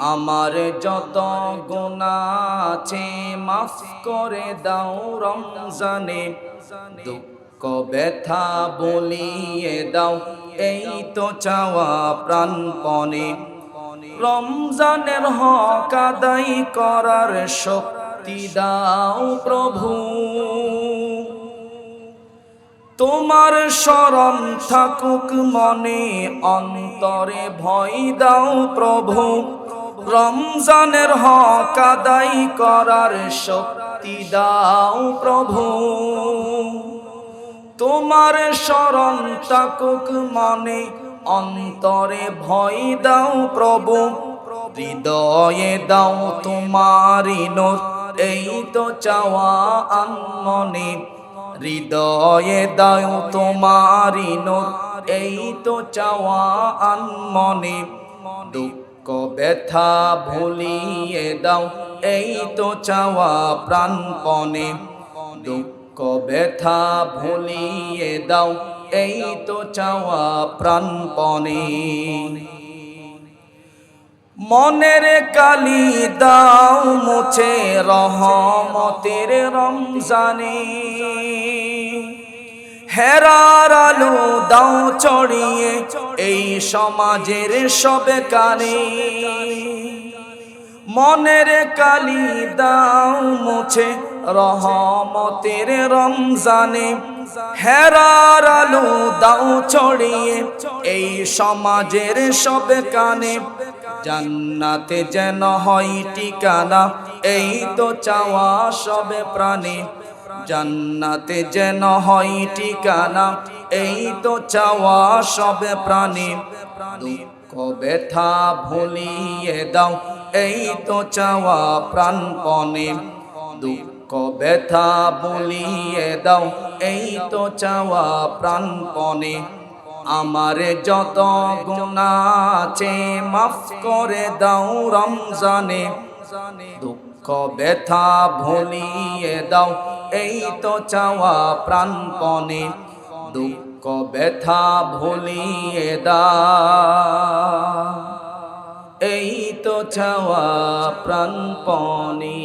আমার যত গুনাহ আছে মাফ করে দাও রমজানে, দুঃখ ব্যথা বলিয়ে দাও এই তো চাওয়া প্রাণপণে। রমজানের হক আদায় করার শক্তি দাও প্রভু, তোমার শরণ থাকুক মনে অন্তরে ভয় দাও প্রভু। রমজানের হক আদায় করার শক্তি দাও প্রভু, তোমার শরণ থাকুক মনে অন্তরে ভয় দাও প্রভু। হৃদয়ে দাও তোমারি নূর এই তো চাওয়া আনমনে, হৃদয়ে দাও তোমারি নূর এই তো চাওয়া আনমনে। দুঃখ ব্যথা ভুলিয়ে দাও এই তো চাওয়া প্রাণপণে, দুঃখ ব্যথা ভুলিয়ে দাও এই তো চাওয়া প্রাণপণে। মনের কালি দাও মুছে রহমতের রমজানে, হেরার আলো দাও ছড়িয়ে এই সমাজের সবে কানে। মনের কালি দাও মুছে রহমতের রমজানে, হেরার আলো দাও ছড়িয়ে এই সমাজের সবে কানে। জান্নাতে যেন হয় ঠিকানা এই তো চাওয়া সবে প্রাণে, জান্নাতে যেন হয় ঠিকানা এই তো চাওয়া সবে প্রাণে। দুঃখ ব্যথা ভুলিয়ে দাও এই তো চাওয়া প্রাণপণে, দুঃখ ব্যথা ভুলিয়ে দাও এই তো চাওয়া প্রাণপণে। আমার যত গুনাহ আছে মাফ করে দাও রমজানে, দুঃখ ব্যথা ভুলিয়ে দাও এই তো চাওয়া প্রাণপণে, দুঃখ ব্যথা ভুলিয়ে দাও এই তো চাওয়া প্রাণপণে।